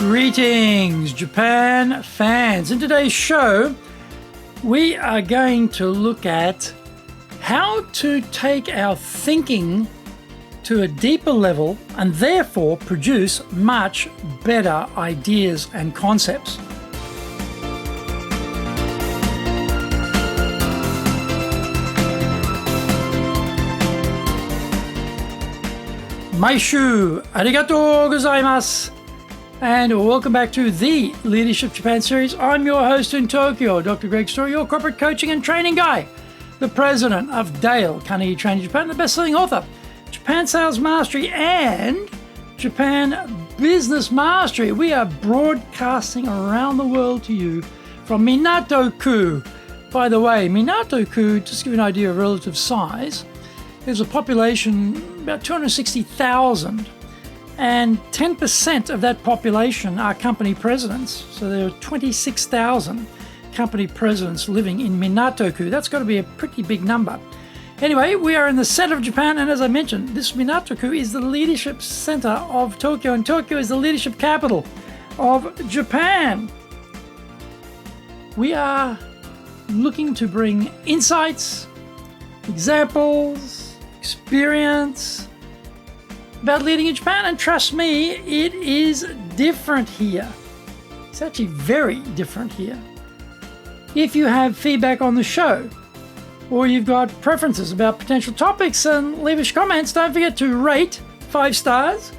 Greetings, Japan fans. In today's show, we are going to look at how to take our thinking to a deeper level and therefore produce much better ideas and concepts. Maishu arigatou gozaimasu. And welcome back to the Leadership Japan series. I'm your host in Tokyo, Dr. Greg Story, your corporate coaching and training guy, the president of Dale Carnegie Training Japan, the best-selling author, Japan Sales Mastery, and Japan Business Mastery. We are broadcasting around the world to you from Minato-ku. By the way, Minato-ku, just to give you an idea of relative size, there's a population about 260,000. And 10% of that population are company presidents. So there are 26,000 company presidents living in Minato-ku. That's got to be a pretty big number. Anyway, we are in the center of Japan, and as I mentioned, this Minato-ku is the leadership center of Tokyo, and Tokyo is the leadership capital of Japan. We are looking to bring insights, examples, experience about leading in Japan, and trust me, it is different here. It's actually very different here. If you have feedback on the show, or you've got preferences about potential topics, and leave us comments, don't forget to rate 5 stars,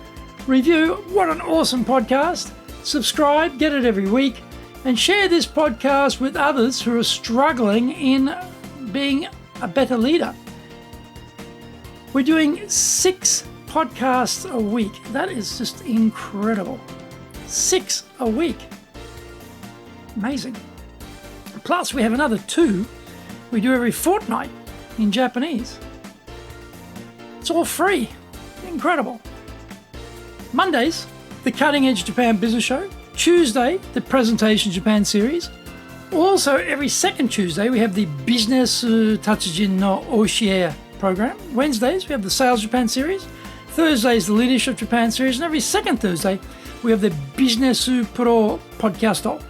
review. What an awesome podcast. Subscribe, get it every week, and share this podcast with others who are struggling in being a better leader. We're doing 6 podcasts a week. That is just incredible. 6 a week. Amazing. Plus, we have another 2 we do every fortnight in Japanese. It's all free. Incredible. Mondays, the Cutting Edge Japan Business Show. Tuesday, the Presentation Japan series. Also, every second Tuesday, we have the Business Tatsujin no Oshie program. Wednesdays, we have the Sales Japan series. Thursdays, the Leadership Japan series, and every second Thursday, we have the Business Pro podcast.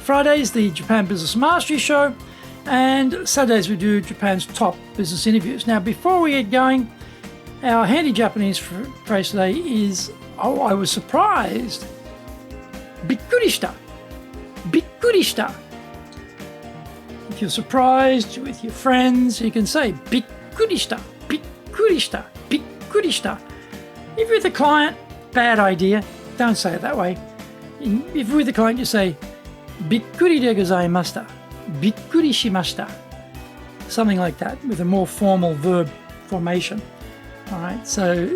Fridays, the Japan Business Mastery show, and Saturdays, we do Japan's top business interviews. Now, before we get going, our handy Japanese phrase today is, oh, I was surprised. Bikkurishita. Bikkurishita. If you're surprised with your friends, you can say bikkurishita, bikkurishita, bikkurishita. If you're with a client, bad idea. Don't say it that way. If you're with a client, you say, bikkuri de gozaimashita, bikkuri shimashita. Something like that, with a more formal verb formation. All right, so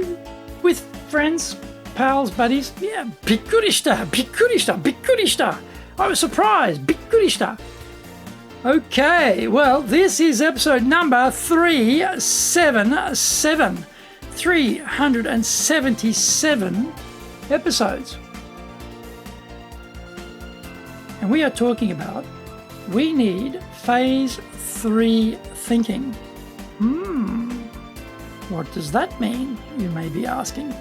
with friends, pals, buddies, yeah, bikkurishita, bikkurishita, bikkurishita. I was surprised, bikkurishita. Okay, well, this is episode number 377. 377 episodes. And we are talking about we need phase 3 thinking. What does that mean, you may be asking?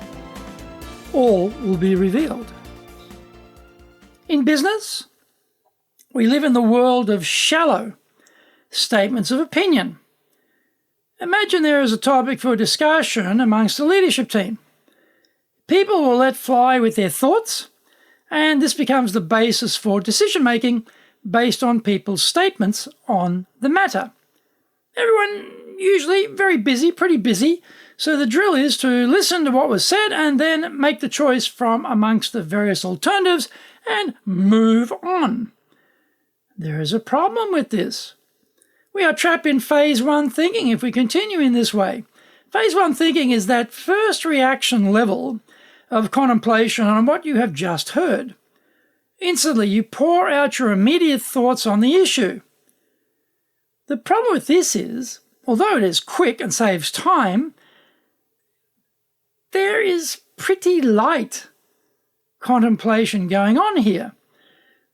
All will be revealed. In business, we live in the world of shallow statements of opinion. Imagine there is a topic for discussion amongst the leadership team. People will let fly with their thoughts, and this becomes the basis for decision-making based on people's statements on the matter. Everyone usually very busy, pretty busy, so the drill is to listen to what was said and then make the choice from amongst the various alternatives and move on. There is a problem with this. We are trapped in phase 1 thinking if we continue in this way. Phase 1 thinking is that first reaction level of contemplation on what you have just heard. Instantly, you pour out your immediate thoughts on the issue. The problem with this is, although it is quick and saves time, there is pretty light contemplation going on here.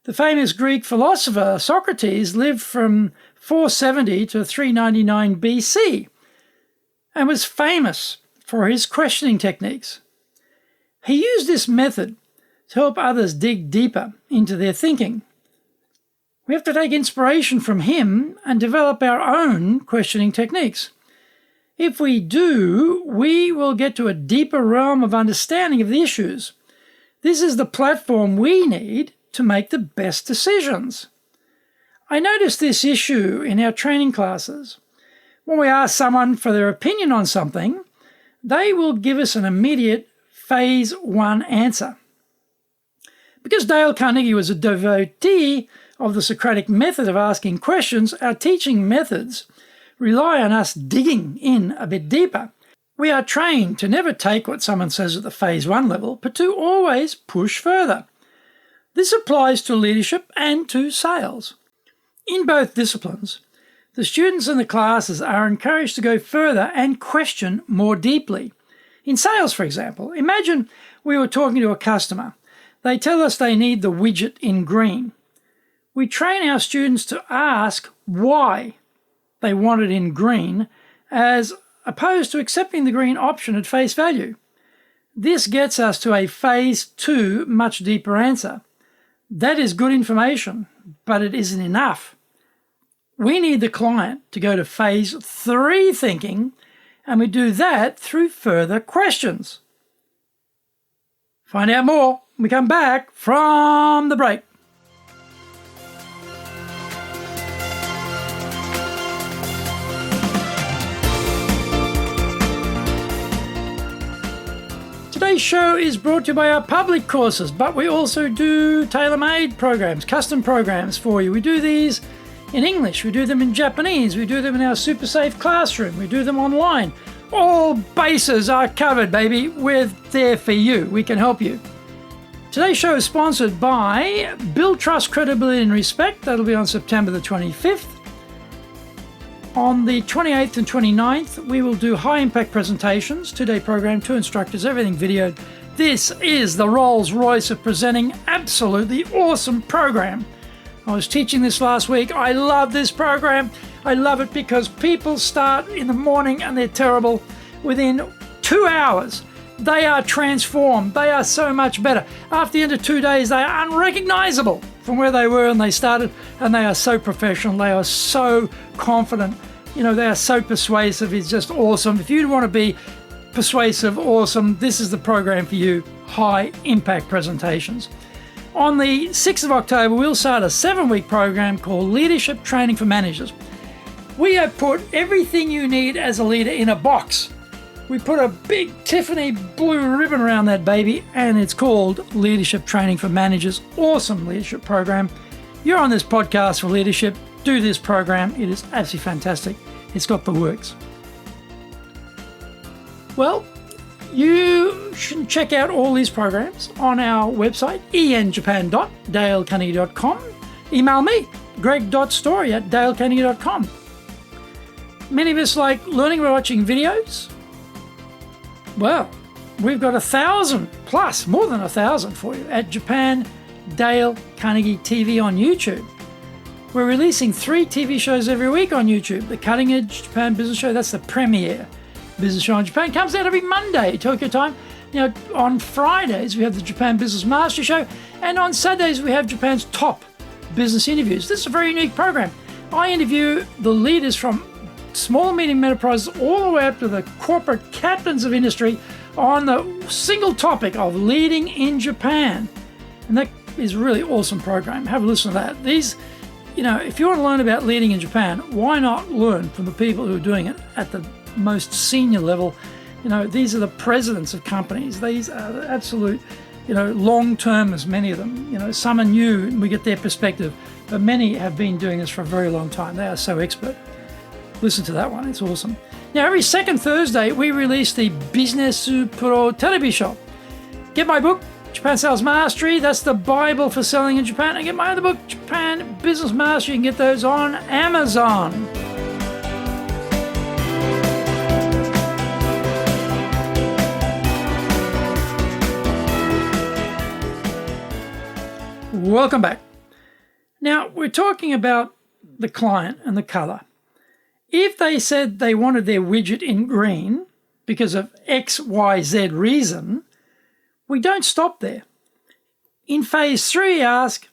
The famous Greek philosopher Socrates lived from 470 to 399 BC and was famous for his questioning techniques. He used this method to help others dig deeper into their thinking. We have to take inspiration from him and develop our own questioning techniques. If we do, we will get to a deeper realm of understanding of the issues. This is the platform we need to make the best decisions. I noticed this issue in our training classes. When we ask someone for their opinion on something, they will give us an immediate phase 1 answer. Because Dale Carnegie was a devotee of the Socratic method of asking questions, our teaching methods rely on us digging in a bit deeper. We are trained to never take what someone says at the phase 1 level, but to always push further. This applies to leadership and to sales. In both disciplines, the students in the classes are encouraged to go further and question more deeply. In sales, for example, imagine we were talking to a customer. They tell us they need the widget in green. We train our students to ask why they want it in green, as opposed to accepting the green option at face value. This gets us to a phase 2 much deeper answer. That is good information, but it isn't enough. We need the client to go to phase 3 thinking, and we do that through further questions. Find out more when we come back from the break. Today's show is brought to you by our public courses, but we also do tailor-made programs, custom programs for you. We do these in English, we do them in Japanese, we do them in our super safe classroom, we do them online. All bases are covered, baby. We're there for you. We can help you. Today's show is sponsored by Build Trust, Credibility and Respect. That'll be on September the 25th. On the 28th and 29th, we will do high-impact presentations, 2-day program, 2 instructors, everything videoed. This is the Rolls-Royce of presenting absolutely awesome program. I was teaching this last week. I love this program. I love it because people start in the morning and they're terrible. Within 2 hours, they are transformed. They are so much better. After the end of 2 days, they are unrecognizable from where they were and they started, and they are so professional. They are so confident. You know, they are so persuasive. It's just awesome. If you want to be persuasive, awesome, this is the program for you. High impact presentations. On the 6th of October, we'll start a 7-week program called Leadership Training for Managers. We have put everything you need as a leader in a box. We put a big Tiffany blue ribbon around that baby, and it's called Leadership Training for Managers. Awesome leadership program. You're on this podcast for leadership. Do this program. It is absolutely fantastic. It's got the works. Well, you should check out all these programs on our website, enjapan.dalecarnegie.com. Email me, greg.story@dalecarnegie.com. Many of us like learning by watching videos. Well, we've got 1,000 plus, more than 1,000 for you at Japan Dale Carnegie TV on YouTube. We're releasing 3 TV shows every week on YouTube. The Cutting Edge Japan Business Show, that's the premiere business show in Japan. Comes out every Monday, Tokyo time. You know, on Fridays, we have the Japan Business Mastery Show. And on Saturdays, we have Japan's top business interviews. This is a very unique program. I interview the leaders from small and medium enterprises all the way up to the corporate captains of industry on the single topic of leading in Japan. And that is a really awesome program. Have a listen to that. These, you know, if you want to learn about leading in Japan, why not learn from the people who are doing it at the most senior level? You know, these are the presidents of companies. These are the absolute, you know, long-termers, many of them. You know, some are new and we get their perspective, but many have been doing this for a very long time. They are so expert. Listen to that one. It's awesome. Now, every second Thursday, we release the Business Pro Television. Get my book, Japan Sales Mastery. That's the Bible for selling in Japan. And get my other book, Japan Business Mastery. You can get those on Amazon. Welcome back. Now, we're talking about the client and the color. If they said they wanted their widget in green because of X, Y, Z reason, we don't stop there. In phase 3, ask,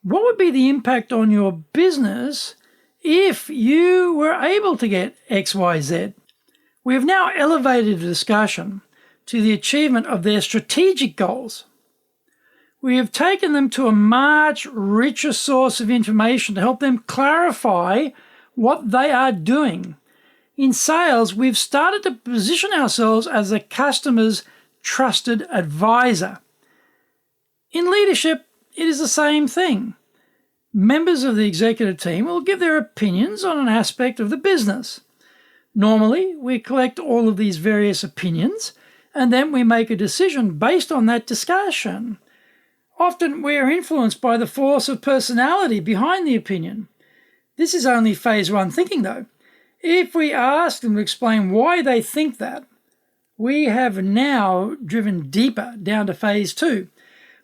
what would be the impact on your business if you were able to get X, Y, Z? We have now elevated the discussion to the achievement of their strategic goals. We have taken them to a much richer source of information to help them clarify what they are doing. In sales, we've started to position ourselves as a customer's trusted advisor. In leadership, it is the same thing. Members of the executive team will give their opinions on an aspect of the business. Normally, we collect all of these various opinions, and then we make a decision based on that discussion. Often, we are influenced by the force of personality behind the opinion. This is only phase 1 thinking, though. If we ask them to explain why they think that, we have now driven deeper down to phase 2.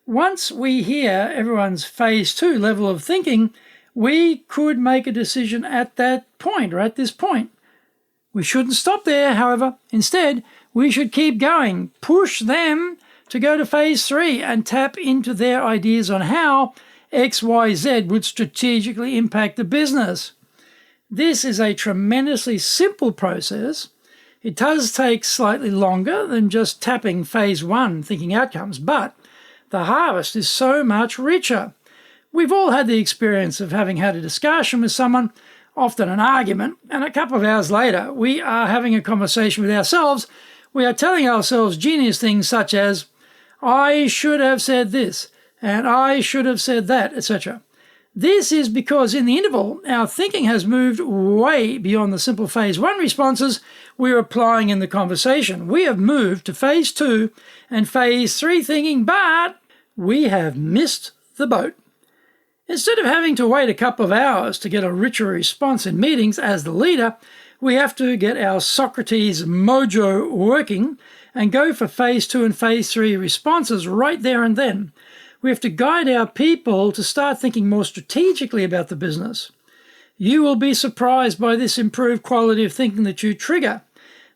Once we hear everyone's phase 2 level of thinking, we could make a decision at that point or at this point. We shouldn't stop there, however. Instead, we should keep going, push them to go to phase 3 and tap into their ideas on how X, Y, Z would strategically impact the business. This is a tremendously simple process. It does take slightly longer than just tapping phase 1 thinking outcomes, but the harvest is so much richer. We've all had the experience of having had a discussion with someone, often an argument, and a couple of hours later, we are having a conversation with ourselves. We are telling ourselves genius things such as, I should have said this, and I should have said that, etc. This is because in the interval, our thinking has moved way beyond the simple phase 1 responses we're applying in the conversation. We have moved to phase 2 and phase 3 thinking, but we have missed the boat. Instead of having to wait a couple of hours to get a richer response in meetings as the leader, we have to get our Socrates mojo working and go for phase 2 and phase 3 responses right there and then. We have to guide our people to start thinking more strategically about the business. You will be surprised by this improved quality of thinking that you trigger.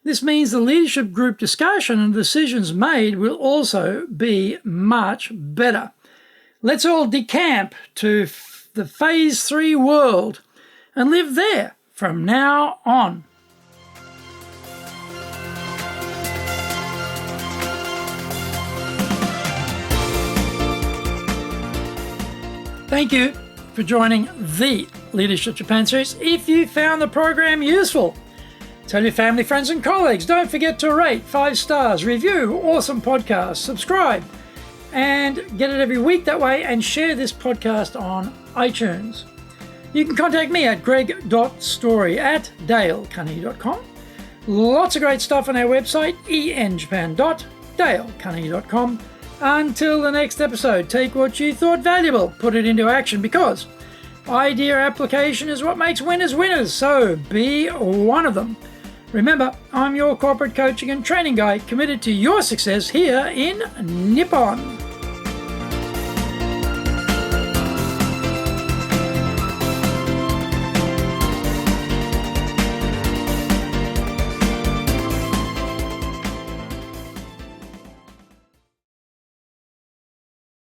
This means the leadership group discussion and decisions made will also be much better. Let's all decamp to the phase 3 world and live there from now on. Thank you for joining the Leadership Japan series. If you found the program useful, tell your family, friends, and colleagues. Don't forget to rate 5 stars, review awesome podcast, subscribe, and get it every week that way, and share this podcast on iTunes. You can contact me at greg.story@dalecarnegie.com. Lots of great stuff on our website, enjapan.dalecarnegie.com. Until the next episode, take what you thought valuable, put it into action, because idea application is what makes winners winners, so be one of them. Remember, I'm your corporate coaching and training guy committed to your success here in Nippon.